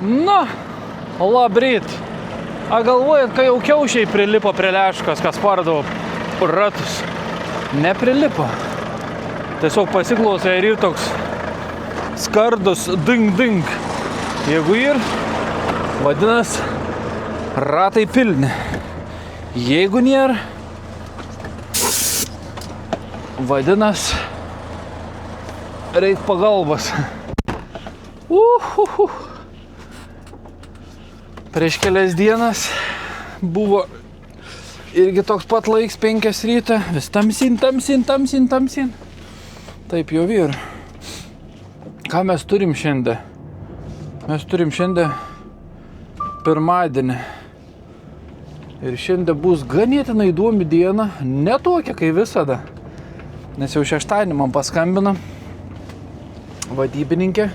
Na, labryt. A galvojat, kai jau kiaušiai prilipo prie leškos, kas pardavo ratus. Neprilipo. Tiesiog pasiklausė ir toks skardus ding. Jeigu ir, vadinas, ratai pilni. Jeigu nėra, vadinas, reik pagalbos. Prieš kelias dienas buvo irgi toks pat laiks 5 ryto, vis tamsin. Taip jau ir. Ką mes turim šiandien? Mes turim šiandien pirmadienį. Ir šiandien bus ganėtinai įdomi diena, ne tokia kaip visada. Nes jau šeštadienį man paskambino vadybininkė.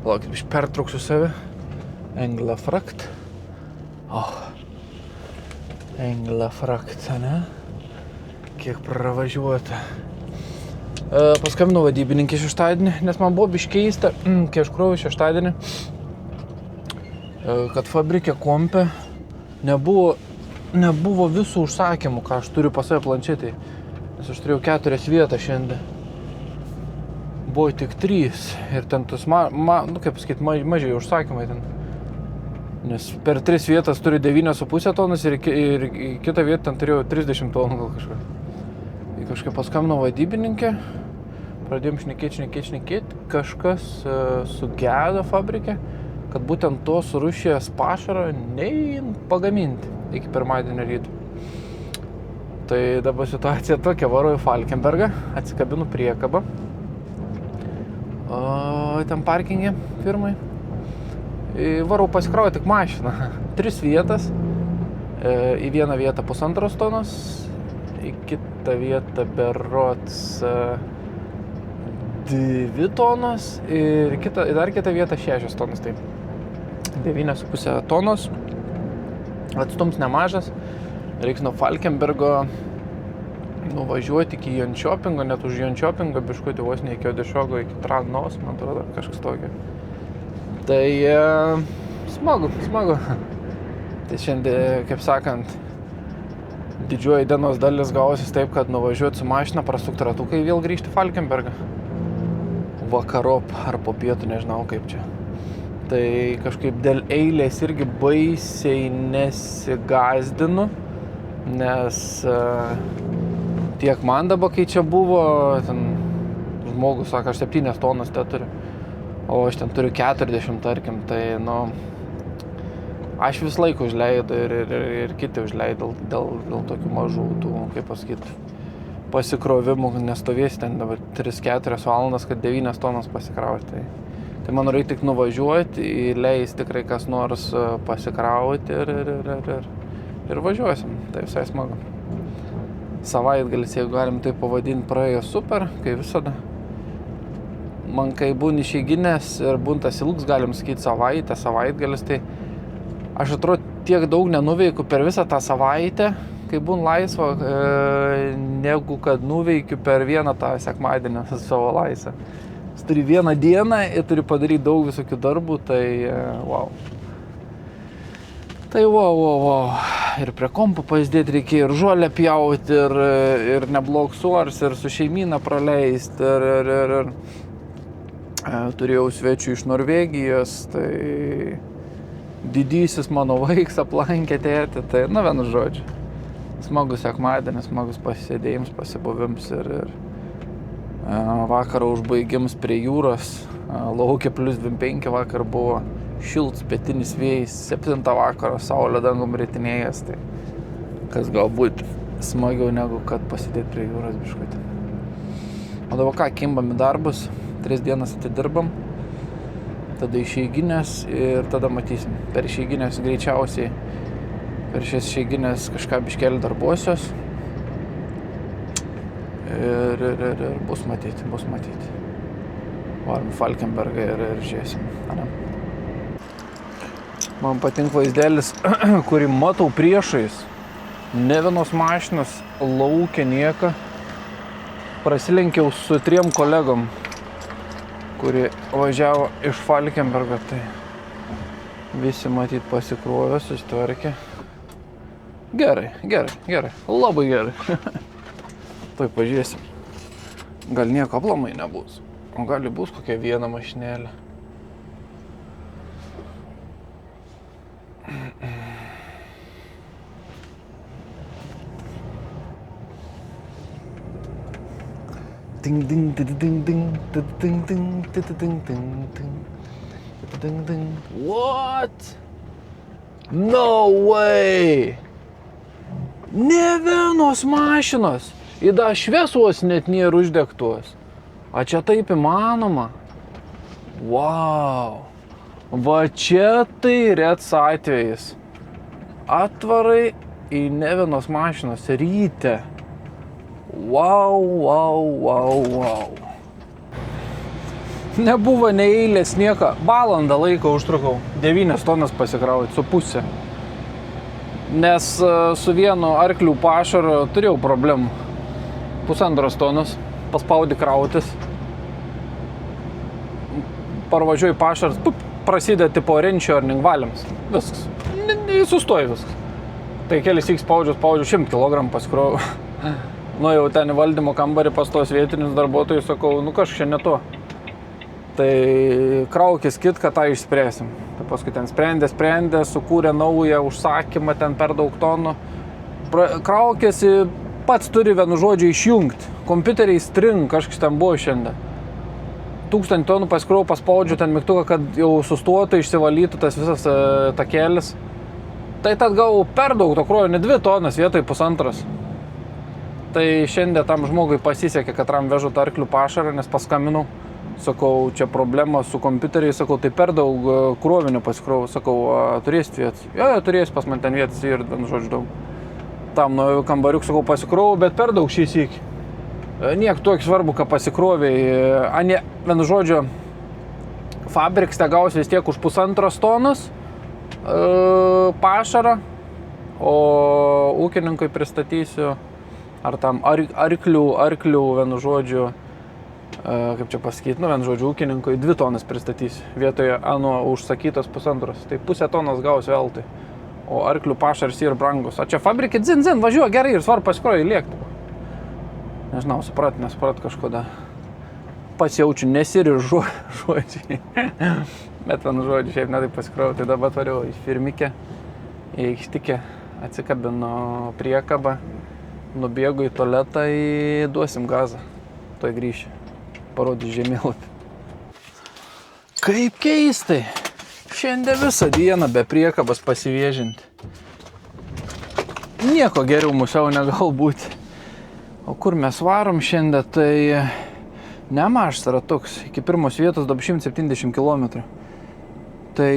Laukit, aš pertrauksiu save. Englafrakt. Englafrakt, ne? Kiek pravažiuota. Paskambino vadybininkė šeštadienį, nes man buvo biškeista, kai aš kroviau šeštadienį, kad fabrike kompe nebuvo visų užsakymų, ką aš turiu pas save planšetėj. Nes aš turėjau 4 vietas šiandien. Buvo tik 3 ir ten tas, mažiai užsakymai ten. Nes per 3 vietas turiu 9,5 tonas ir kitą vietą ten turėjau 30 tonų gal kažką. Ir kažkaip paskambino vadybininkė, pradėjom šnekėt, kažkas sugedo fabrike, kad būtent tos rūšies pašaro nei pagaminti iki pirmadienio ryto. Tai dabar situacija tokia, varu į Falkenbergą, atsikabinu priekabą. Ten parkingė firmai. Varau pasikrauti tik mašiną. 3 vietas. Į vieną vietą 1,5 tonos, į kitą vietą berods 2 tonos ir dar kitą vietą 6 tonos. Tai 9,5 tonos. Atstums nemažas. Reiks nuo Falkenbergo nuvažiuoti iki Jönköpingo, net už Jönköpingo biškutį vos ne iki Odešogo, iki Tranås, man atrodo, kažkas tokio. Tai smagu. Tai šiandien, kaip sakant, didžioji dienos dalis gausis taip, kad nuvažiuoti su mašina, prasukti ratukai vėl grįžti į Falkenbergą. Vakarop ar po pietų, nežinau kaip čia. Tai kažkaip dėl eilės irgi baisiai nesigazdinu, nes tiek man dabar, kai čia buvo, ten žmogus sako, aš 7 tonas te turiu, o aš ten turiu 40, tarkim, tai, aš vis laik užleidu ir kiti užleido dėl tokių mažų, kaip pasakyti, pasikrovimų, nestovėsi ten dabar 3-4 valandas, kad 9 tonas pasikrauti. Tai man reikia tik nuvažiuoti, įleis tikrai kas nors pasikrauti ir važiuosim, tai visai smagu. Savaitgalis, jeigu galim tai pavadinti, praėjo super, kaip visada. Man kai būn išeiginės ir būn tas ilgs, galim sakyti savaitgalis, tai aš atrodo tiek daug nenuveikiu per visą tą savaitę, kai būn laisva, negu kad nuveikiu per vieną tą sekmadienį savo laisvę. Jis turi vieną dieną ir turi padaryti daug visokių darbų, tai wow. Tai wow. Ir prie kompo pasidėti reikėjo ir žolę pjauti, ir neblok suars, ir su šeimyna praleisti, ir turėjau svečių iš Norvegijos, tai didysis mano vaiks aplankė tėtį, tai vienu žodžiu. Smagus sekmadienis, smagus pasisėdėjims, pasibuvims ir vakaro užbaigims prie jūros, laukia +25 vakar buvo. Šilts pietinis vėjas, 7 vakaro, saulė dangum ritinėjęs, tai kas galbūt smagiau negu kad pasidėti prie jūros biškutį. O dabar ką, kimbam į darbus, 3 dienas atidirbam, tada išeiginės ir tada matysim. Per išeiginės greičiausiai, per šias išeiginės kažką biškelį darbuosios ir bus matyti. Varom Falkenbergą ir žiūrėsim. Man patinka vaizdelis, kurį matau priešais. Ne vienos mašinos, laukia nieka. Prasilenkiau su 3 kolegom, kurie važiavo iš Falkenbergo. Tai Visi matyt pasikrovė, susitvarkė. Gerai. Labai gerai. Tuoj pažiūrėsim. Gal nieko aplamai nebus. O gali bus kokia viena mašinėlė. Ding ding ding ding ding ding ding ding ding ding. What? No way! Ne vienos mašinos. Ir dar šviesos net nėra uždegtos. A čia taip įmanoma? Wow! Va čia tai rets atvejis. Atvarai į ne vienos mašinos ryte. Wow. Nebuvo nei eilės nieko. Valandą laiko užtrukau. 9 tonas pasikrauti su pusė. Nes su vienu arklių pašaru turėjau problemų. 1,5 tonos. Paspaudi krautis. Parvažiuoju pašaras. Prasideda tipo renčioring valiams. Viskas. Sustoja viskas. Tai kelis įks spaudžiu 100 kg pasikrovau. Nu jau ten į valdymo kambarį pas tos vietinius darbuotojus sakau, nu kažkas čia ne to. Tai kraukis kitką tą išspręsim. Tai paskui ten sprendė, sukūrė naują užsakymą, ten per daug tonų. Kraukis pats turi vienu žodžiu išjungti. Kompiuteriai string, kažkas ten buvo šiandien. 1000 tonų pasikrovau, paspaudžiu ten mygtuką, kad jau sustotų, išsivalytų tas visas takelis. Tai tad gavau per daug to krojo, ne 2 tonas vietoj 1,5. Tai šiandien tam žmogui pasisekė, kad ram vežu tą arklių pašarą, nes paskambinau. Sakau, čia problema su kompiuteriai, sakau, tai per daug krovinių pasikrovau. Sakau, turėsit vietas? Jo, turėsit pas man ten vietas ir žodžiu daug. Tam nuėjau kambariuk, sakau, pasikrovau, bet per daug šį sykį. Niek tokį svarbu, ką pasikroviai. Vienu žodžiu, fabriks te gaus vis tiek už 1,5 tonos pašarą, o ūkininkui pristatysiu ar tam arklių vienu žodžiu, kaip čia pasakyti, vienu žodžiu, ūkininkui 2 tonas pristatysiu, vietoje užsakytos 1,5. Tai 0,5 tonos gaus veltui, o arklių pašaras yra brangus. O čia fabrikė dzin, važiuoja gerai ir svarbu pasikroja į lėktuvą. Nežinau, nesuprat kažkoda. Pasijaučiu nesirižu žodžiai. Bet vienu žodžiu, šiaip netai pasikroju, tai dabar tvariau į firmikę, į aikštikę, atsikabinu priekabą. Nubėgu į tualetą, duosim gazą. Tuoj grįšiu. Parodys žemėlapį. Kaip keistai. Šiandien visą dieną be priekabas pasivėžinti. Nieko geriau musiau negal būti. O kur mes varom šiandien, tai nemažas ratuks. Iki pirmos vietos dabar 170 km. Tai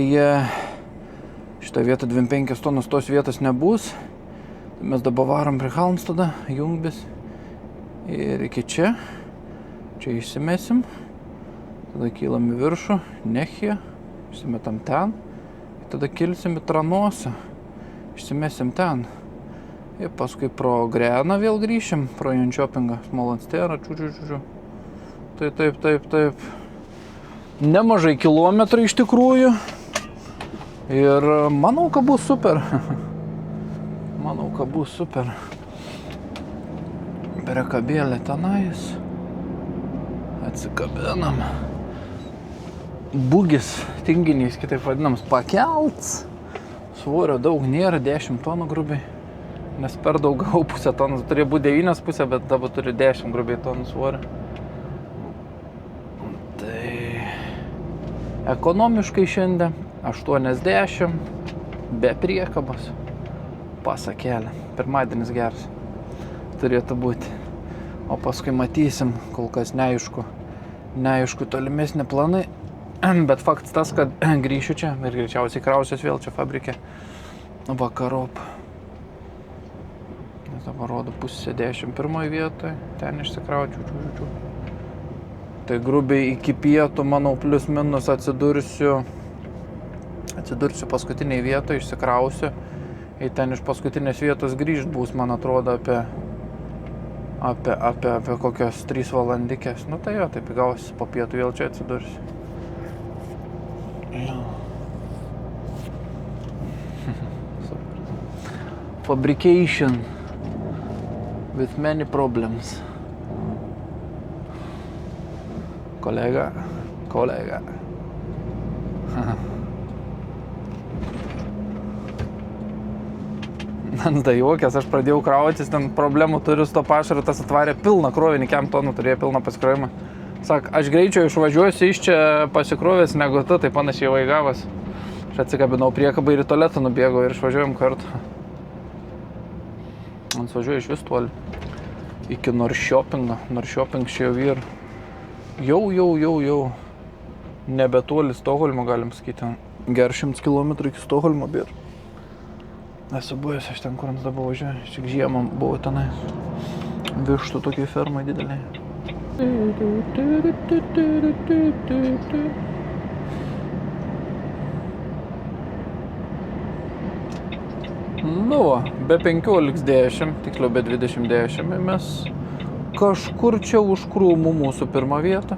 šitą vietą 25 tonos tos vietos nebus. Mes dabar varom prie Halmstadą, Jungbis ir iki čia. Čia išsimesim. Tada kylam į viršų, Nechija. Išsimetam ten. Tada kilsim į Tranosą. Išsimesim ten. Ir paskui pro Greną vėl grįšim, pro Jončiopingą, Smolansterą, Tai taip. Nemažai kilometrų iš tikrųjų. Ir manau, kad bus super. Priekabėlė tenais. Atsikabinam. Bugis, tinginys, kitaip vadinams, pakelts. Svorio daug nėra, 10 tonų grubiai. Nes per daug gavau 0,5 tonos. Turėjo būti 9,5, bet dabar turiu 10 grubiai tonų svorio. Tai ekonomiškai šiandien 80, be priekabos. Pasakėlė. Pirmadienis geras turėtų būti. O paskui matysim, kol kas neaišku tolimesni planai. Bet faktas tas, kad grįšiu čia ir greičiausiai krausiuos vėl čia fabrike vakarop. Nes dabar rodo 9:51 vietoje, ten išsikraučiu. Tai grubiai iki pietų, manau, plius minus atsidursiu paskutiniai vietoje, išsikrausiu. Ir ten iš paskutinės vietos grįžt bus, man atrodo, apie kokios 3 valandikės. Nu tai jo, taip gausi, po pietų vėl čia atsidursiu. fabrication with many problems. Kolega. Da juokės, aš pradėjau krautis, ten problemų turiu su to pašaru, tas atvarė pilną krovinį, kiam tonų turėjo pilną pasikrovimą. Sak, aš greičiau išvažiuosiu iš čia pasikrovęs negu tu, tai panašiai vaigavas. Aš atsikabinau priekabą ir į tualetą nubėgau ir išvažiuojam kartu. Man važiuoju iš vis toli. Iki Norrköpingo. Norrköping čia jau Jau. Nebetoli Stokholmo, galim sakyti. Ger 100 km iki Stokholmo bėr. Esu buvęs, aš ten, kur ant dabar važiuoju. Šiek žiemą buvau tenai. Vištų tokiai fermai dideliai. Nu, be 15:10, tiksliau be 20:10 mes kažkur čia už krūmų mūsų pirmą vietą.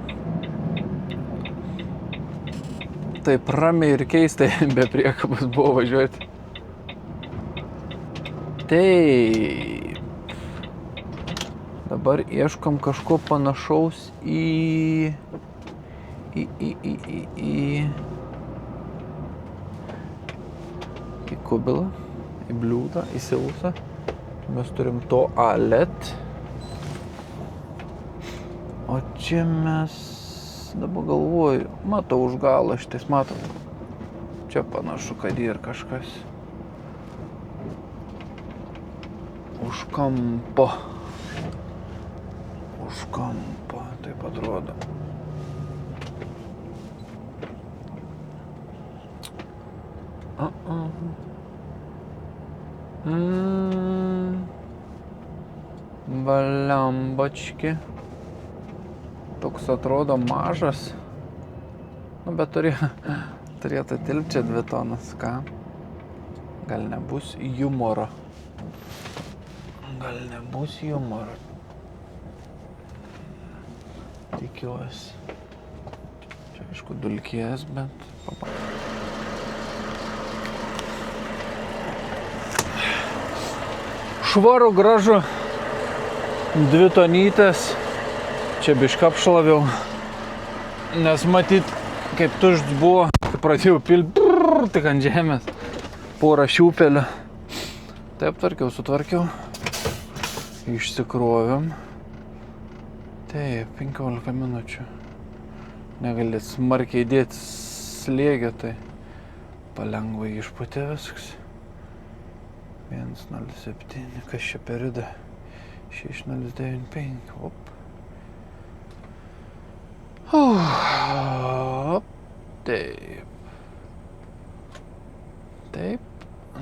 Taip ramiai ir keistai be priekabos buvo važiuoti. Taip. Dabar ieškom kažko panašaus į kubilą, į bliūdą, į silusą. Mes turim tualet. O čia mes, dabar galvoju, matau už galą šitais, matot. Čia panašu, kad ir kažkas. Už kampo, taip atrodo. Valambački. Toks atrodo mažas. Nu, bet turėtų tilpti 2 tonas, ką? Gal nebus humoro. Tikiuosi. Čia aišku dulkės, bet... Švaru gražu. 2 tonytės. Čia biškį apšlaviau. Nes matyt, kaip tušts buvo, kai pradėjau pilti, tik ant žemės. Porą šiūpelių. Taip, sutvarkiau. Išsikrovėm. Taip, 15 minučių. Negali smarkiai dėti slėgio, tai palengvai išputė viskas. 107, kas čia per rida? 6095, op. Taip.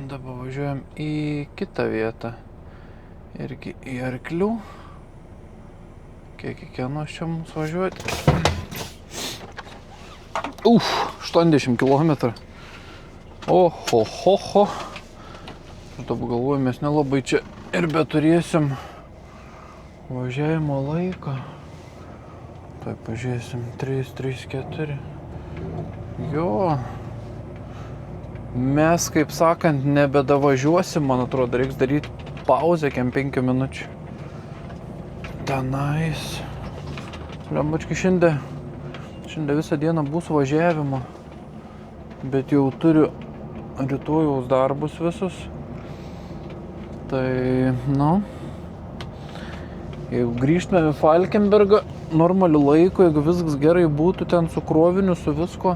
Dabar važiuojam į kitą vietą. Irgi į Arklių. Kiek kiekvienos čia mums važiuoti? 80 km. Oho. Ir dabar galvoju, mes nelabai čia ir beturėsim važiavimo laiką. Tai pažiūrėsim 3-4. Jo. Mes, kaip sakant, nebedavažiuosim, man atrodo, reiks daryti pauzę kem 5 minučių. Tenais. Lembački, šiandien visą dieną bus važiavimo. Bet jau turiu rytojaus darbus visus. Tai, jeigu grįžtume į Falkenbergą normaliu laiku, jeigu viskas gerai būtų ten su kroviniu, su visko,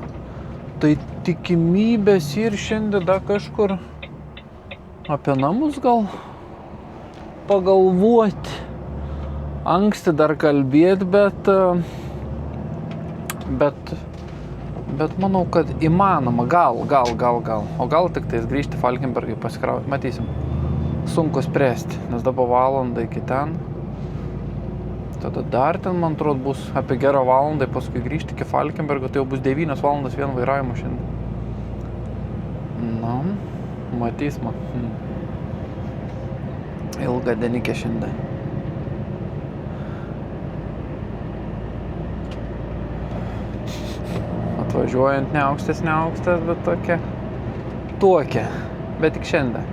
tai tikimybės ir šiandien dar kažkur apie namus gal pagalvoti. Anksti dar kalbėti, bet manau, kad įmanoma. Gal. O gal tik tais grįžti Falkenbergai pasikrauti. Matysim. Sunku spręsti, nes dabar valandą iki ten. Tada dar ten, man atrodo, bus apie gerą valandą, paskui grįžti iki Falkenbergo, tai jau bus 9 valandas vien vairavimo šiandien. Matys man. Ilga dienikė šiandien. Atvažiuojant neaukštas, bet tokia. Bet tik šiandien.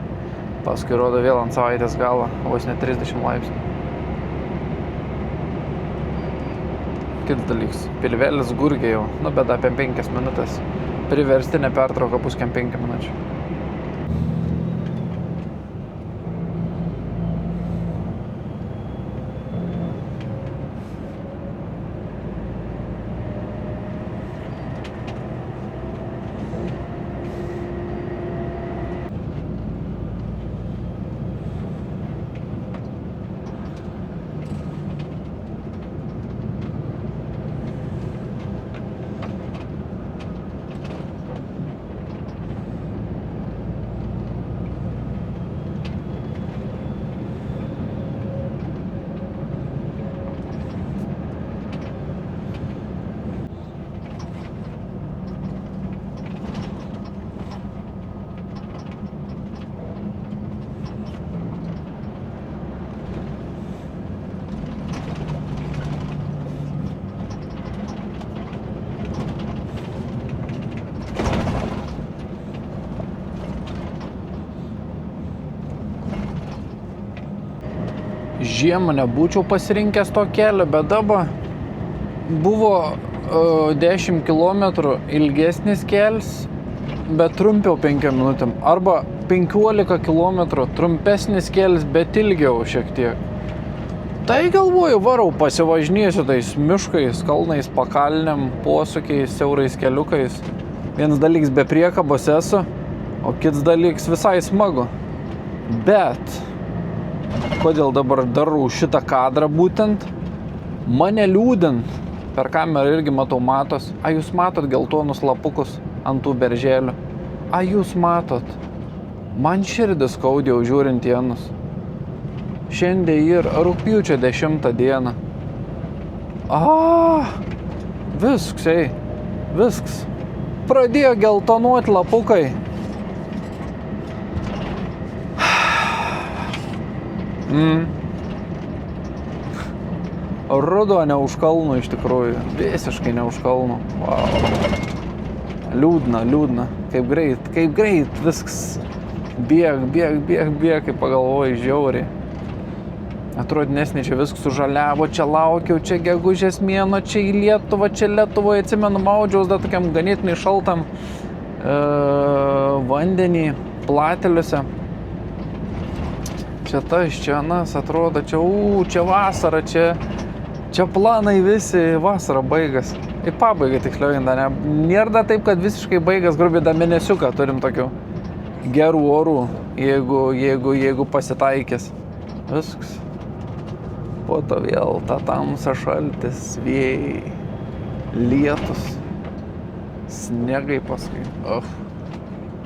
Paskui rodo vėl ant savaitės galo, vos ne 30 laipsnių. Kitas dalykas, pilvelis gurgia jau, nu bet apie 5 minutės. Priverstinė pertrauka bus 5 minučių. Žiemą nebūčiau pasirinkęs to kelio, bet dabar buvo 10 km ilgesnis kelias, bet trumpiau 5 minutėm. Arba 15 km trumpesnis kelias, bet ilgiau šiek tiek. Tai galvoju, varau, pasivažinėsiu tais miškais, kalnais, pakalniam, posūkiais, siaurais keliukais. Vienas dalykas be priekabos esu, o kitas dalykas visai smagu. Bet kodėl dabar darau šitą kadrą būtent? Mane liūdint. Per kamerą irgi matau matos. A, jūs matot geltonus lapukus ant tų berželių? A, jūs matot? Man širdis skaudė žiūrint dienus. Šiandien ir rugpjūčio 10 dieną. Visks, visks. Pradėjo geltonuoti lapukai. Ruduo ne už kalnų iš tikrųjų, visiškai ne už kalnų. Wow. Liūdna, kaip greit viskas bėg, kaip pagalvoju, žiauriai. Atrodo, nesnė čia viskas sužaliavo, čia laukiau, čia gegužės mėnuo, čia į Lietuvą, čia Lietuvoje, atsimenu, maudžiaus dar tokiam ganėtinai šaltam vandenį, plateliuose. Čia tas, čia anas, atrodo, čia vasara, čia planai visi, vasara baigas. Į pabaigą tiksliau, nėra da taip, kad visiškai baigas, grubiai da mėnesiuką turim tokių gerų orų, jeigu pasitaikės. Viskas. Po to vėl ta tamsa, šaltis, vėjai, lietus, sniegai paskui.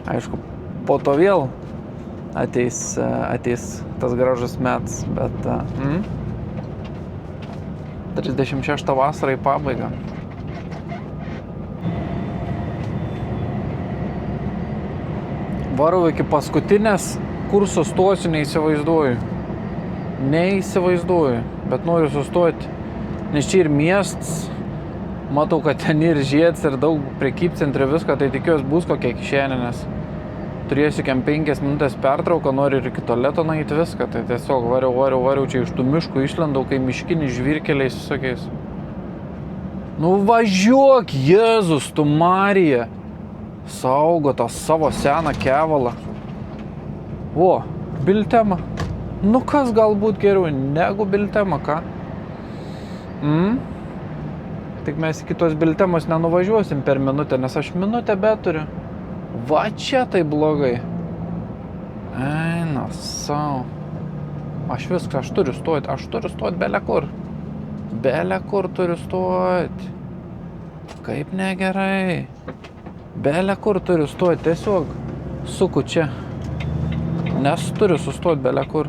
Aišku, po to vėl ateis tas gražus metas, bet 36 vasarą į pabaigą. Varau iki paskutinės, kur sustosiu, neįsivaizduoju, bet noriu sustoti, nes čia ir miestas, matau, kad ten ir žieds, ir daug prekybcentrių viską, tai tikiuosi bus kokia kišenė, nes turėsiu 5 minutės pertrauką, noriu ir iki tualeto nueiti viską, tai tiesiog variau čia iš tų miškų išlendau, kai miškiniai žvyrkeliais visokiais. Nu važiuok, Jėzus, tu Marija, saugo tą savo seną kevalą. O, Biltema. Nu kas galbūt geriau negu Biltema, ką? Tik mes iki tos Biltemos nenuvažiuosim per minutę, nes aš minutę beturiu. Va čia tai blogai. Eina sau. Aš turiu stoti belekur. Belekur turiu stoti. Kaip negerai. Belekur turiu stoti, tiesiog suku čia. Nes turiu sustoti belekur.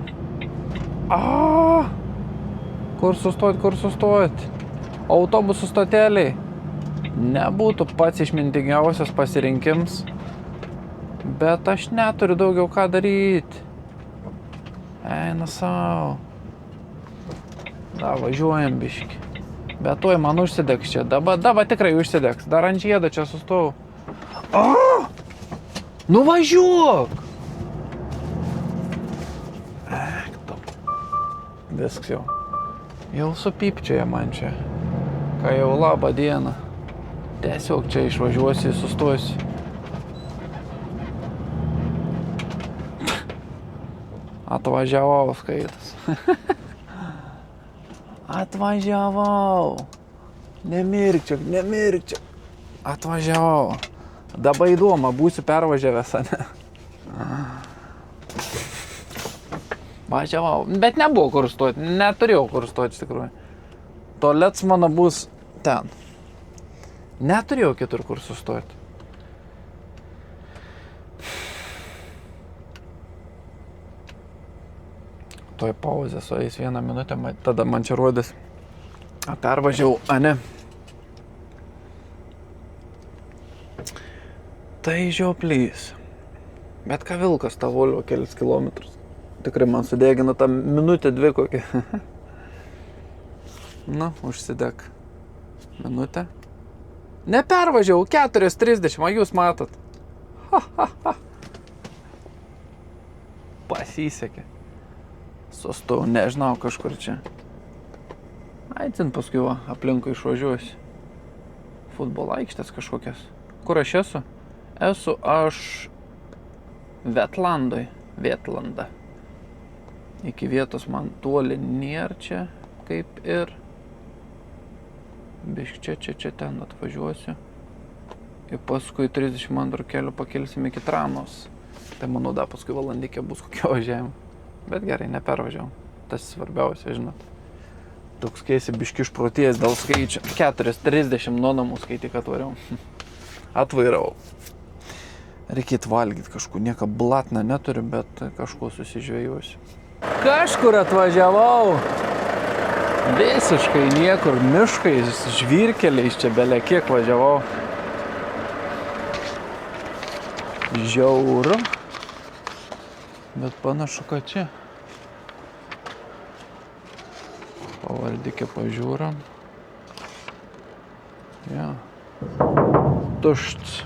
Kur sustoti? Autobusų stoteliai. Nebūtų pats išmintingiausias pasirinkims. Bet aš neturiu daugiau ką daryti. Eina sau. Da, važiuojam biški. Bet tuoj man užsidegs čia. Dabar tikrai užsidegs. Dar ant žiedo čia sustojau. Nu važiuok! Visks jau. Jau supypčioja man čia. Ką jau labą dieną. Tiesiog čia išvažiuosi, sustosi. Atvažiavau, skaitas. Atvažiavau. Nemirkčiak. Atvažiavau. Dabar įdomu, būsiu pervažiavęs, ne? Važiavau. Bet nebuvo kur stoti. Neturėjau kur stoti, iš tikrųjų. Tualets mano bus ten. Neturėjau kitur kur sustoti. Toj pauzė su jais 1 minutę, tada man čia rodės. Pervažiavau, ane. Tai žioplys. Bet ką vilkas tą Volvo kelis kilometrus. Tikrai man sudegina tą minutę 2 kokią. Nu, užsidek. Minutę. Nepervažiavau, 4:30, o jūs matot. Pasisekė. Sustau, nežinau, kažkur čia. Aitsin paskui va, aplinkui išvažiuosi. Futbolo aikštės kažkokias. Kur aš esu? Esu aš Vietlanda. Iki vietos man toli nėra čia, kaip ir. Bišk čia ten atvažiuosiu. Ir paskui 32 kelių pakelsim iki Tranos. Tai manau, da paskui valandikė bus kokio važiavimo. Bet gerai, nepervažiavau. Tas svarbiausia, žinot. Toks keisi biški išprotėjęs dėl skaičių. 4:30 nuo namų skaityk atvariau. Atvairau. Reikėt valgyti kažkur. Nieką blatną neturiu, bet kažko susižvėjuosiu. Kažkur atvažiavau. Visiškai niekur. Miškais, žvyrkeliais čia belia kiek važiavau. Žiauru. Bet panašu, kad čia. Pavardikė pažiūram. Ja. Tušts.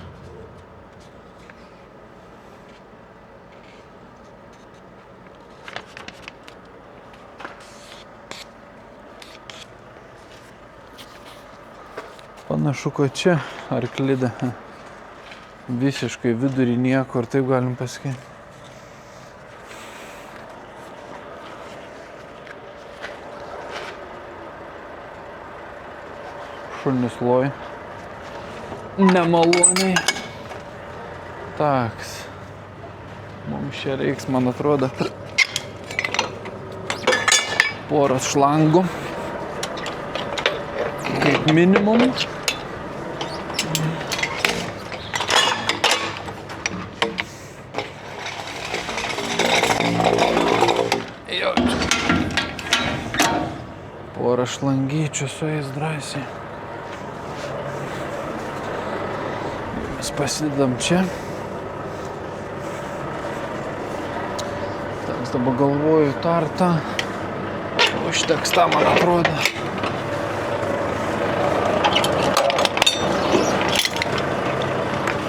Panašu, kad čia arklidė. Visiškai vidurį niekur, taip galim pasakyti. Šulnis loj. Nemaloniai. Taks. Mums čia reiks, man atrodo, poros šlangų. Kaip minimum. Porą šlangyčių su jais drąsiai. Mes pasidedam čia. Teks dabar galvoju tartą. Užteks tą, man atrodo.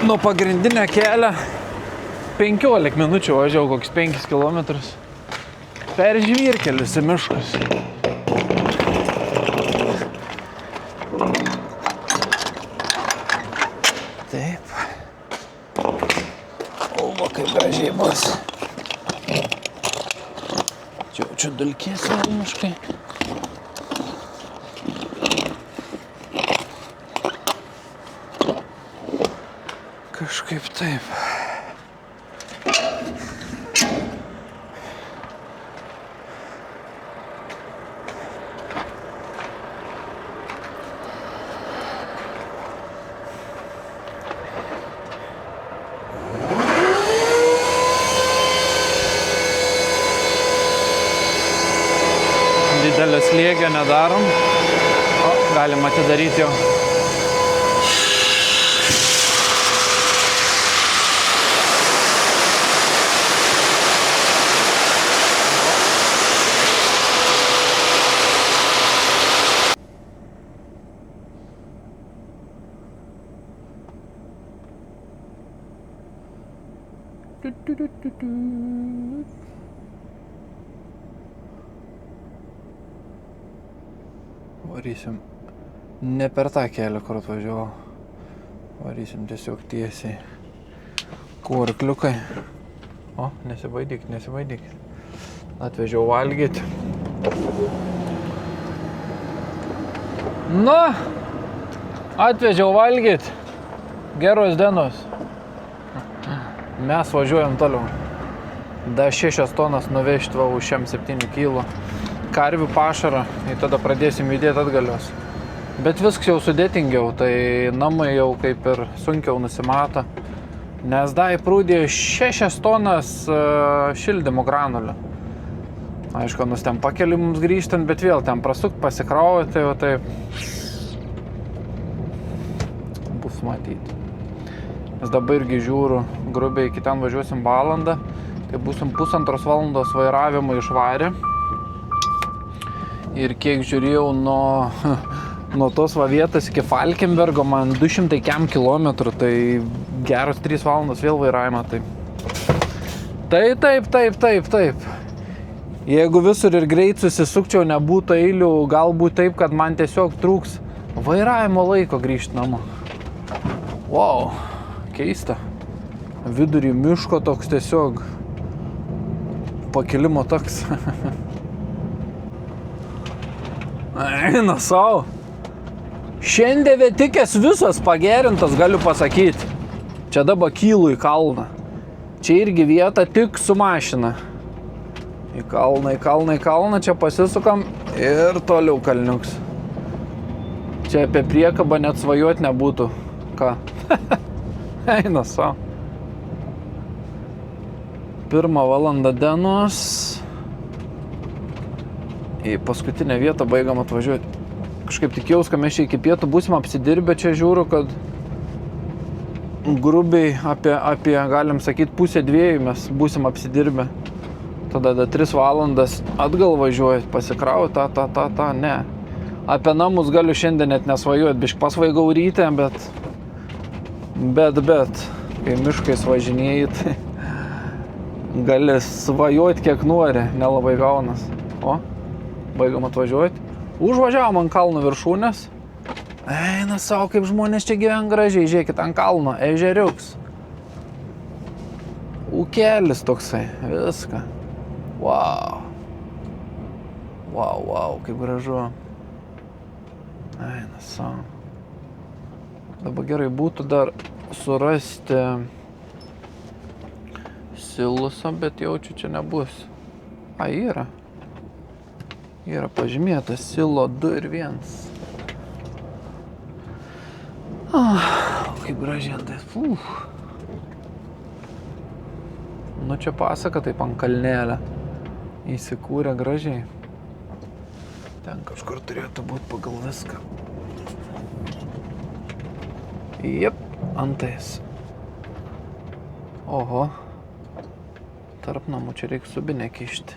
Nuo pagrindinio kelio 15 minučių važiavau, kokius 5 kilometrus. Per žvyrkelius į miškus. Taip. O, va, kaip gražiai bus. Čia dulkės velniškai. Kažkaip taip. Didelio slėgio nedarom. O, galim atidaryti jau. Varysim ne per tą kelią, kur atvažiavau. Varysim tiesiog tiesiai. Kurkliukai. O, nesibaidyk. Atvežiau valgyti. Na, atvežiau valgyti. Geros dienos. Mes važiuojam toliau. Da 6 tonas nuvežti va už 7 kilo. Karvių pašarą ir tada pradėsim judėti atgalios. Bet viskas jau sudėtingiau, tai namai jau kaip ir sunkiau nusimato. Nes da įprūdė 6 tonas šildymo granulio. Aišku, ten pakeli mums grįžtant, bet vėl ten prasukt, pasikrauti, tai jau taip bus matyti. Nes dabar irgi žiūriu, grubiai iki ten važiuosim valandą, tai būsim 1,5 valandos vairavimo išvarę. Ir kiek žiūrėjau nuo tos va vietos iki Falkenbergo, man 200 kilometrų, tai geros 3 valandos vėl vairavimą. Taip. Jeigu visur ir greit susisukčiau, nebūtų eilių, galbūt taip, kad man tiesiog trūks vairavimo laiko grįžti namo. Wow, keista. Vidurį miško toks tiesiog pakilimo toks. Eina savo. Šiandien vietikės visos pagerintos, galiu pasakyti. Čia dabar kylu į kalną. Čia irgi vieta tik su mašina. Į kalną, čia pasisukam ir toliau kalniuks. Čia apie priekabą net svajot nebūtų. Ką? Eina savo. 1 valanda dienos. Į paskutinę vietą baigam atvažiuoti. Kažkaip tikėjaus, kad mes čia iki pietų būsim apsidirbę, čia žiūriu, kad grubiai apie galim sakyti, 1:30 mes būsim apsidirbę. Tada 3 valandas atgal važiuoju, pasikrauti, ne. Apie namus galiu šiandien net nesvajuoti, bišk pasvaigau ryte, bet, kai miškais važinėjai, tai gali svajoti kiek nori, nelabai gaunas. O? Baigam atvažiuoti. Užvažiavom ant kalno viršūnės. Eina savo, kaip žmonės čia gyvena gražiai. Žiūrėkit, ant kalno ežeriuks. Ūkelis toksai. Viską. Wow, kaip gražu. Eina savo. Dabar gerai būtų dar surasti silusą, bet jaučiu, čia nebus. Yra. Yra pažymėtas silo 2 ir 1. Kaip gražiai tai. Nu čia pasaka taip ant kalnelę. Įsikūrė gražiai. Ten kažkur turėtų būti pagal viską. Jep, antais. Oho. Tarp namų čia reikia subinę kišti.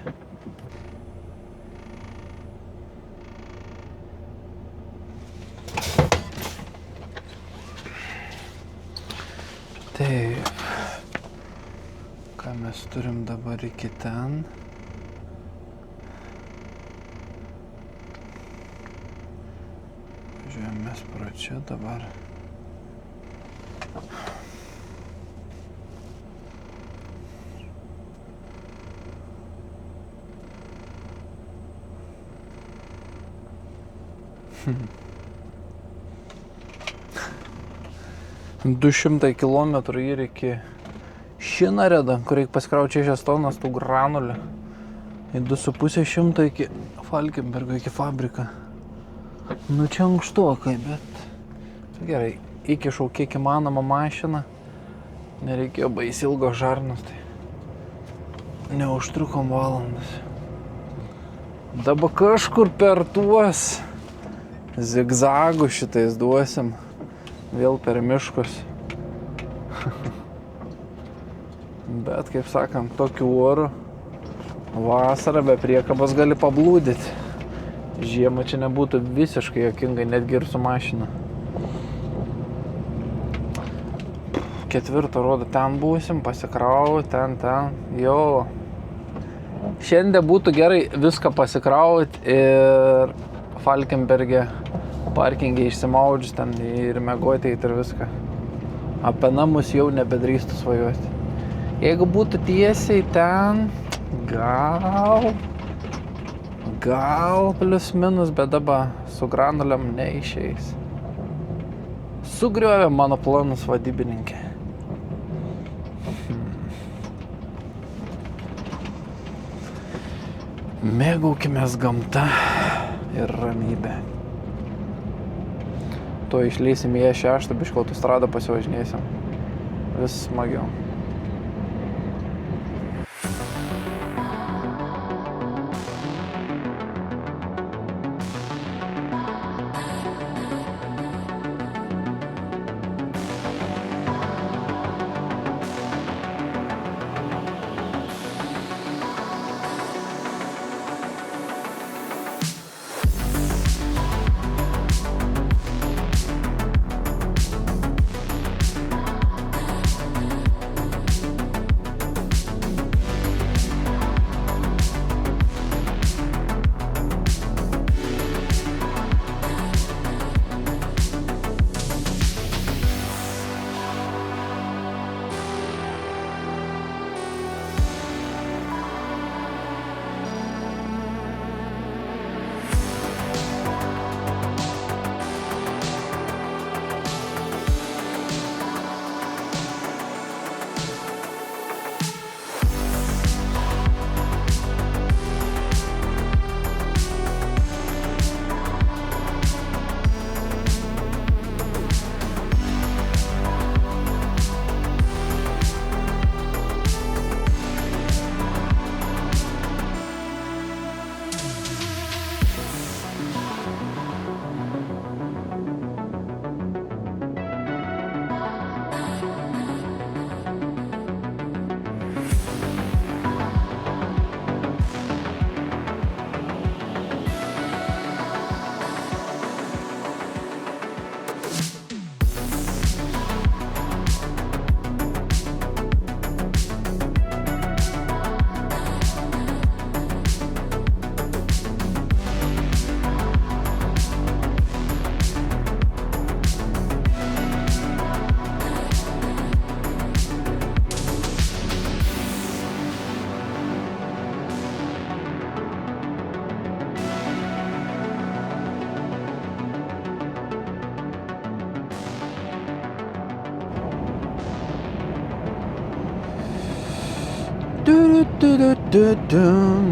Taip, ką mes turim dabar iki ten? Žiūrėjom mes pro čia dabar. Hmm. 200 kilometrų ir iki Šinaredą, kur reikia pasikrauti 6 tonas tų granulių. Ir 2,5 iki Falkenbergo, iki fabriką. Nu čia ankštokai, bet gerai, įkišau kiek įmanoma mašiną. Nereikėjo baisi ilgo žarnos, tai neužtrukom valandas. Dabar kažkur per tuos zigzagus šitais duosim. Vėl per miškus. Bet, kaip sakant, tokiu oru vasarą be priekabos gali pablūdyti. Žiemą čia nebūtų visiškai juokingai, netgi ir su mašina. 4 rodo, ten būsim, pasikrau, ten, jau. Šiandien būtų gerai viską pasikrauti ir Falkenberge parkinge išsimaudžiu ten ir miegoti ir viską. Apie namus jau nebedrįstu svajoti. Jeigu būtų tiesiai ten, gal plius minus, bet dabar su granuliam neišeis. Sugriovė mano planus vadybininkė. Mėgaukimės gamta ir ramybė. To išleisim į E6, biškį autostradą pasivažinėsim. Vis smagiau.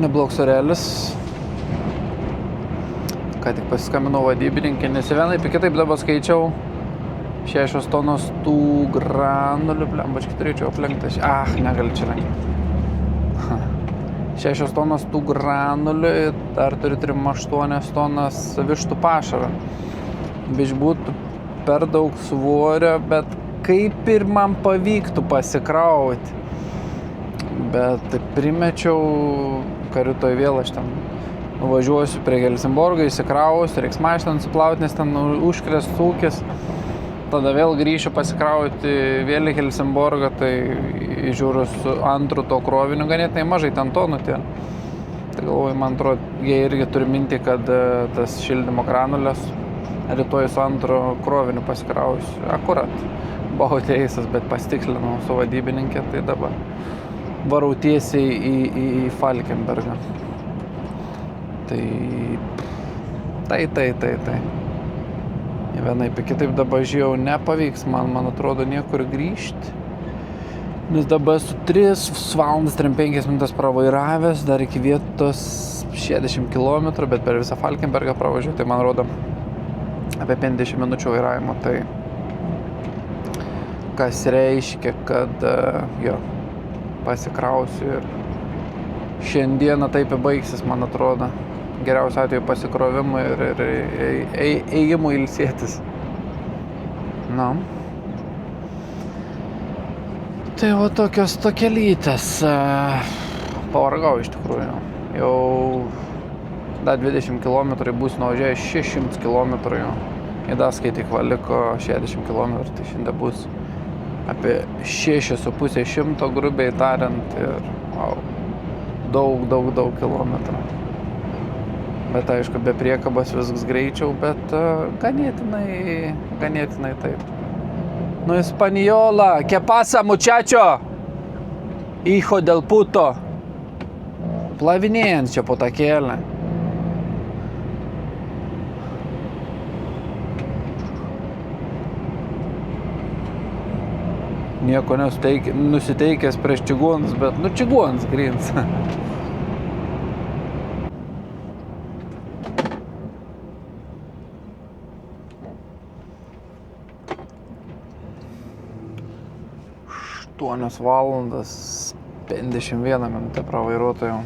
Neblogs orelis. Ką tik pasiskambinau vadybininkė, nes vienaip ir kitaip dabar skaičiau 6 tonos tų granulių, blembačkai turėčiau aplenkti. Negali čia lenkti. 6 tonos tų granulių, dar turiu 3-8 tonas vištų pašarą. Biš būtų per daug svorio, bet kaip ir man pavyktų pasikrauti. Bet primečiau, kad rytoj vėl aš ten nuvažiuosiu prie Helsingborgo, įsikrausiu, reiks mašiną nusiplauti, nes ten užkrės ūkis. Tada vėl grįšiu pasikrauti vėl į Helsingborgą, tai žiūriu su antru to kroviniu ganėtinai mažai ten tonų tie. Tai galvoju, man atrodo, jie irgi turi mintį, kad tas šildymo granulės rytoj su antru kroviniu pasikrausiu. Akurat, buvau teisas, bet pasitikslinau su vadybininkė, tai dabar varau tiesiai į Falkenbergą. Tai. Vienaip kitaip dabar žiūrėjau, nepavyks man atrodo niekur grįžti. Nes dabar esu 3 valandas 35 minutės pravairavęs, dar iki vietos 60 km, bet per visą Falkenbergą pravažiuoju, tai man rodo apie 50 minučių vairavimo. Tai kas reiškia, kad pasikrausiu ir šiandieną taip baigsis, man atrodo. Geriausiu atveju pasikrovimui ir ėjimui ilsėtis. Tai va tokios tokelytės. Pavargau iš tikrųjų. Jau dar 20 km bus nuvažiavęs 600 km. Į daskaityk liko 60 km, tai šiandien bus apie 6,5 grubiai tariant ir daug kilometrų. Bet aišku, be priekabos viskas greičiau, bet ganėtinai taip. Nu, Hispaniola, ¿qué pasa, muchacho? Hijo del puto. Plavinėjant čia po tą kėlę. Nieko nusiteikęs prieš čigonus, bet čigonas grins. Aštuonios valandas 51 minutę pravairuotojau.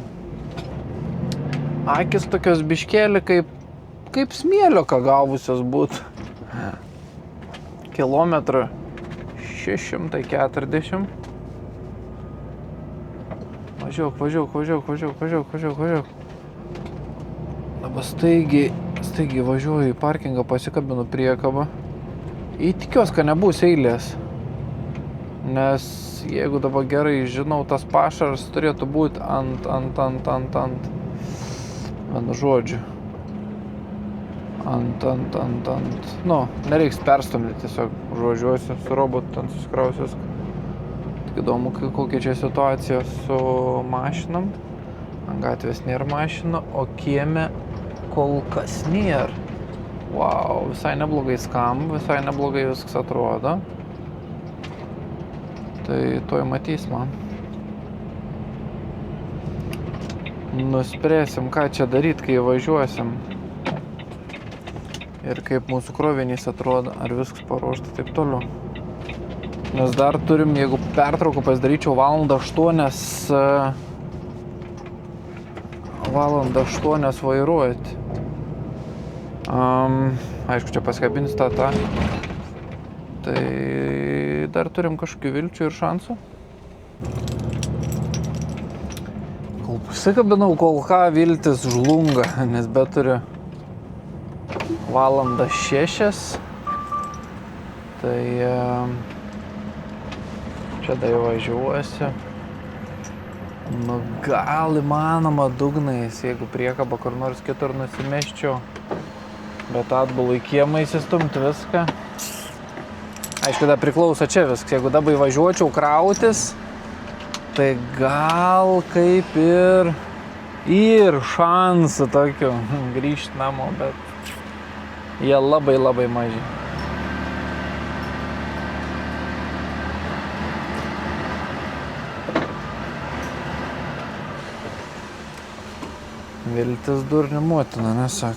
Akis tokios biškėlį kaip smėlio, ką gavusios būt. Kilometrų 640. Važiuok. Dabar staigiai važiuoju į parkingą, pasikabinu priekabą. Įtikiuos, kad nebus eilės. Nes jeigu dabar gerai žinau, tas pašaras turėtų būti ant. Vienu žodžiu. Ant. Nu, nereiks perstumdyti, tiesiog užvažiuosiu su robotu, ten susikrausiu viską. Tik įdomu, kokia čia situacija su mašinom. Ant gatvės nėra mašinų, o kieme kol kas nėra. Wow, visai neblogai skamba, visai neblogai viskas atrodo. Tai toj matys man. Nuspręsim, ką čia daryti, kai važiuosim. Ir kaip mūsų krovinys atrodo, ar viskas paruošta, taip toliau. Nes dar turim, jeigu pertrauką pasidaryčiau valandą 8 vairuoti. Aišku, čia paskabins tą. Tai dar turim kažkokių vilčių ir šansų. Kol pasikabinau, kol ką viltis žlunga, nes beturiu valandą 6. Tai čia dar važiuosiu. Nu, gal įmanoma dugnais, jeigu priekabą kur nors kitur nusimeščiau. Bet atbulų į kiemą įsistumti viską. Aišku, dar priklauso čia viskas. Jeigu dabar važiuočiau krautis, tai gal kaip ir šansų tokių grįžti namo, bet jie labai maži. Viltis durnių motina, nesak.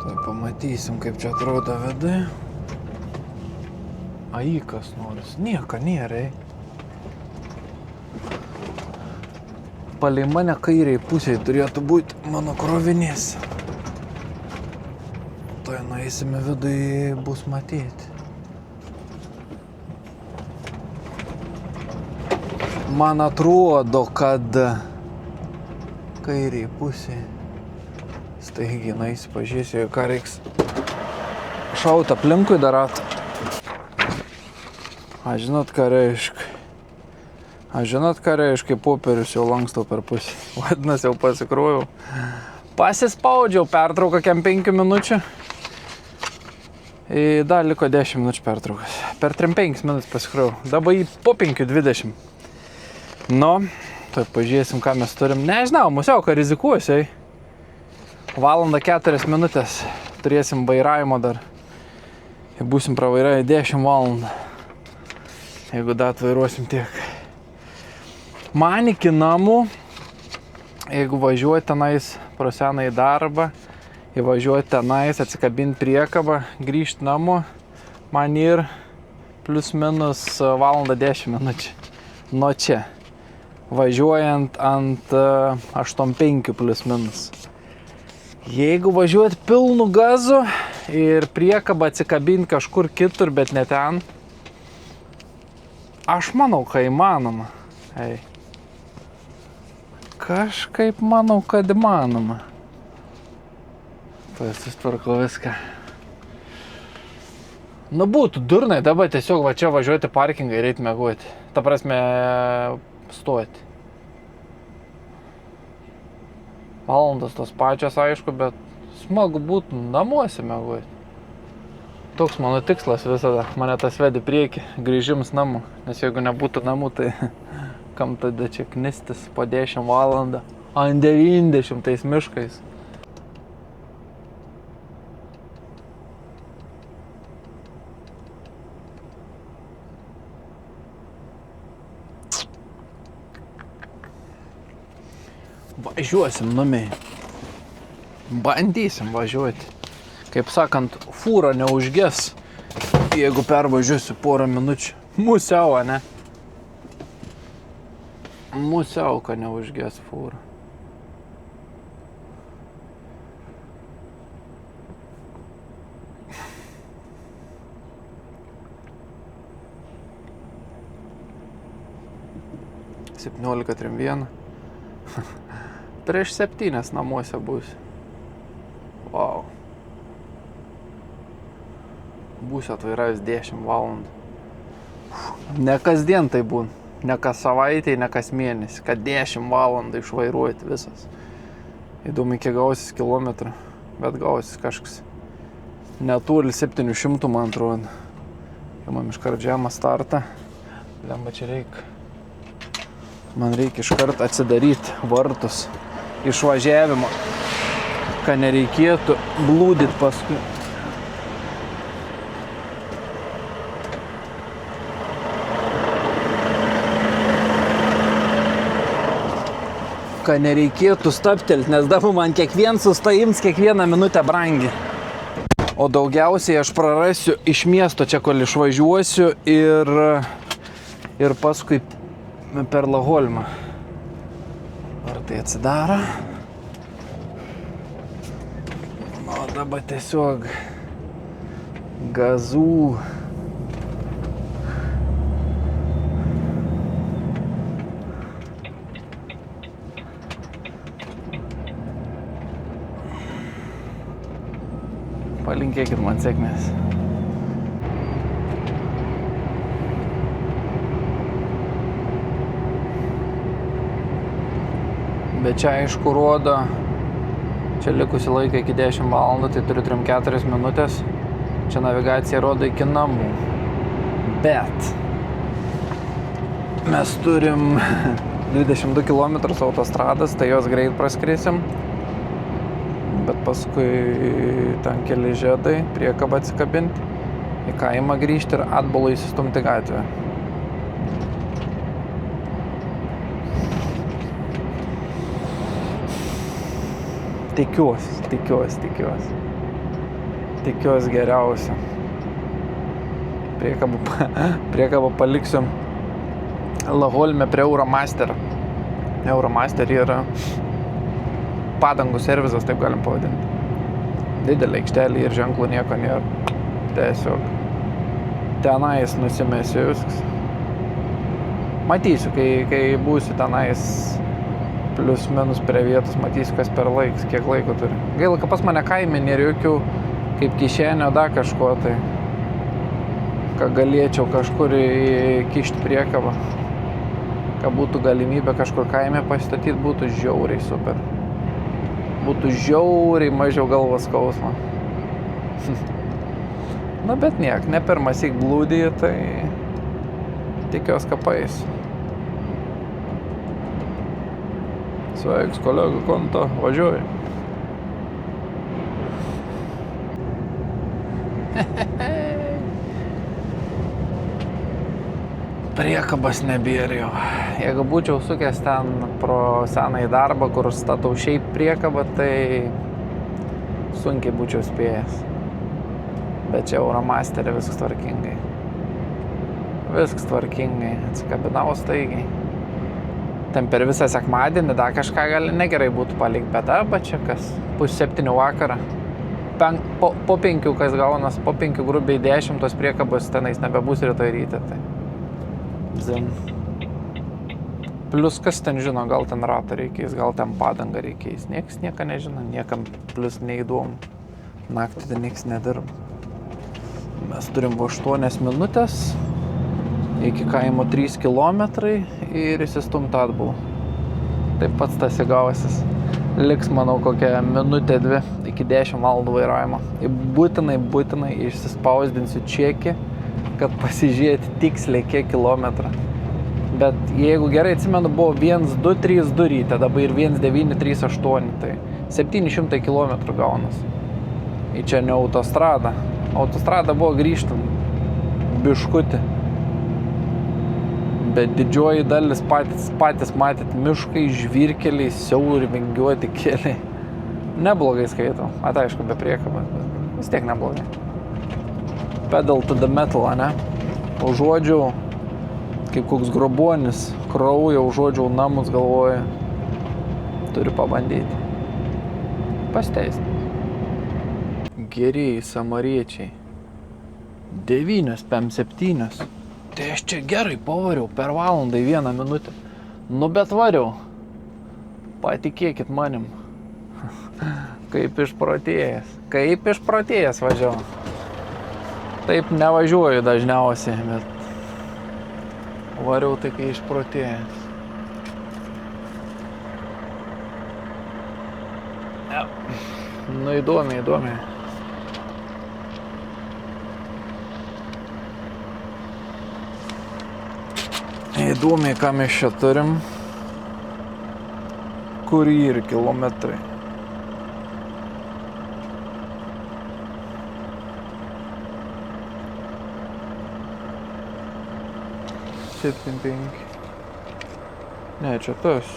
Tai pamatysim, kaip čia atrodo vidai. Ai, kas nors. Nieko nėra. Palei mane kairiai pusėje turėtų būti mano krovinys. Tai nueisime vidui, bus matyti. Man atrodo, kad kairiai pusėje. Staigiai nueisi, pažiūrėsiu, ką reiks šaut aplinkui darat. Žinot, ką reiškia, popierius jau lankstau per pusę. Vadinasi, jau pasikrojau. Pasispaudžiau pertrauką kem 5 minučių. Dar liko 10 minučių pertraukas. Per 3-5 minutės pasikrojau. Dabar po 5:20. Nu, tai pažiūrėsim, ką mes turim. Nežinau, musiauką rizikuosiu. Valandą 4 minutės turėsim vairavimo dar. Ir būsim pravairavę 10 valandą. Jeigu dar atvairuosim tiek. Man iki namų, jeigu važiuoji tenais pro seną į darbą, įvažiuoji tenais, atsikabinti priekabą, grįžti namo, man ir plius minus valandą 10 minučių. Nuo čia. Važiuojant ant 8.5 plius minus. Jeigu važiuoti pilnu gazu ir priekabą atsikabinti kažkur kitur, bet ne ten, aš manau, kad įmanoma. Kažkaip manau, kad įmanoma. Tai susitvarkau viską. Nu būtų durnai, dabar tiesiog va čia važiuoti parkingą ir eiti mėgoti. Ta prasme, stoti. Valandos tos pačios, aišku, bet smagu būtų namuose mėgoti. Toks mano tikslas visada. Mane tas vedi prieki, grįžims namų. Nes jeigu nebūtų namų, tai kam tada čia knistis po 10 valandą ant 90 miškais. Važiuosim numiai. Bandysim važiuoti. Kaip sakant, fūra neužges, jeigu pervažiuosiu porą minučių. Musiau, ne? Musiau, kad neužges fūra. (17:31) Prieš 7 namuose būsiu. Wow. Būsiu atvairavęs 10 valandų. Ne kasdien tai būn. Ne kas savaitėj, ne kas mėnesį. Kad 10 valandų išvairuoti visas. Įdomu, kiek gausis kilometrų. Bet gausis kažkas netoli 700, man atrodo. Jau man iškart žemą startą. Lemba čia reikia. Man reikia iškart atsidaryti vartus išvažiavimo, kad nereikėtų blūdit paskui. Kad nereikėtų stabtelti, nes dabar man kiekvien sustojims kiekvieną minutę brangi. O daugiausiai aš prarasiu iš miesto čia, kol išvažiuosiu ir paskui per Laholmą. Ar tai atsidaro? O dabar tiesiog gazų. Palinkėkit man sėkmės. Bet čia aišku rodo, čia likusi laiką iki 10 valandų, tai turiu 3-4 minutės. Čia navigacija rodo iki namų. Bet mes turim 22 km autostradas, tai jos greit praskrisim. Bet paskui ten keli žiedai, priekabą atsikabinti, į kaimą grįžti ir atbulą įsistumti gatvę. Tikiuosi geriausia. Priekabą paliksiu Laholme prie Euromaster. Euromaster yra padangų servizas, taip galim pavadinti. Didelė aikštelė ir ženklų nieko nėra. Tiesiog tenais nusimesiu viskas. Matysiu, kai būsiu tenais plius minus prie vietos, matysiu, kas per laiks, kiek laiko turi. Gaila, kad pas mane kaime nėra jokių kaip kišenio da kažko, tai kad galėčiau kažkur įkišti priekabą. Kad būtų galimybė kažkur kaime pasistatyti, būtų žiauriai super. Būtų žiauriai mažiau galvos skausmo. Na, bet niek, ne pirmąsyk blūdį, tai tikiuosi, kad paeis. Sveiks, kolega konto, važiuoju. Priekabas nebėra jau. Jeigu būčiau sukęs ten pro senąjį darbą, kur statau šiaip priekabą, tai sunkiai būčiau spėjęs. Bet čia Euromasterė viskas tvarkingai. Viskas tvarkingai, atsikabinau staigiai. Ten per visą sekmadienį dar kažką gali negerai būtų palikti, bet arba čia kas, 6:30 vakarą. Po 5 kas gaunas, po 5 grubiai 10 tos priekabos tenais nebebus rytoj ryte. Tai. Zin. Plius kas ten žino, gal ten ratą reikės, gal ten padangą reikės. Niekas nieko nežino, niekam plius neįdomu. Naktį tai niekas nedirba. Mes turim 8 minutės, iki kaimo 3 kilometrai ir įsistumt atbulą. Taip pats tas įgausis. Liks, manau, kokią minutę 2 iki 10 valandų vairavimo. Būtinai išsispausdinsiu čekį, kad pasižiūrėti tiksliai kiek kilometrą. Bet jeigu gerai atsimenu, buvo 1232 ryte, dabar ir 1938, tai 700 km gaunas. Į čia ne autostrada. Autostrada buvo grįžtant biškutį. Bet didžioji dalis patys matėt miškai, žvyrkeliai, siauri, vingiuoti keliai. Neblogai skaitau. Aišku, be priekabos, bet vis tiek neblogai. Pedal to the metal, ne? Užuodžiau, kaip koks grobuonis, kraują, užuodžiau namus, galvoju, turiu pabandyti. Pasteisnį. Gerieji samariečiai. 9:07. Tai aš čia gerai pavariau per valandą į 1 minutę. Nu bet variau. Patikėkit manim. Kaip išprotėjęs. Kaip išprotėjęs važiavau. Taip nevažiuoju dažniausiai, bet variau tai kai išprotėjęs. Nu įdomiai. Įdomiai, ką mes čia turim. Kur yra kilometrai. Ne, čia tas.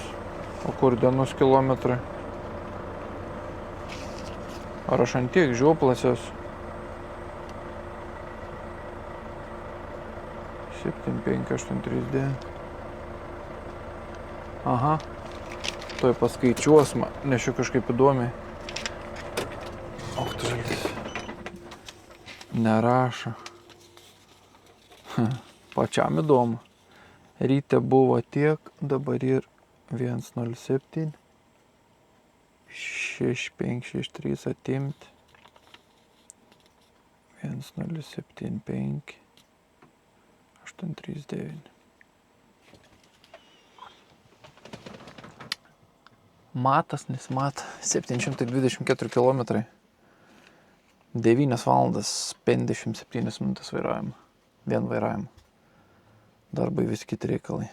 O kur dienos kilometrai? Ar aš ant tiek žioplasios? 75839. Aha. Tuoj paskaičiuos, nes čia kažkaip įdomiai. Tu žalgis. Nerašo. Pačiam įdomu. Ryte buvo tiek, dabar ir 107. 6563 atimti. 1075. 839. Matas, nesmata. 724 km. 9 valandas 57 minutės vairavimo. Vien vairavimo. Darbai vis kiti reikalai.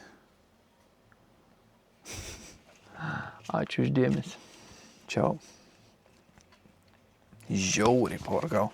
Ačiū už dėmesį. Čiau. Žiauriai pavargau.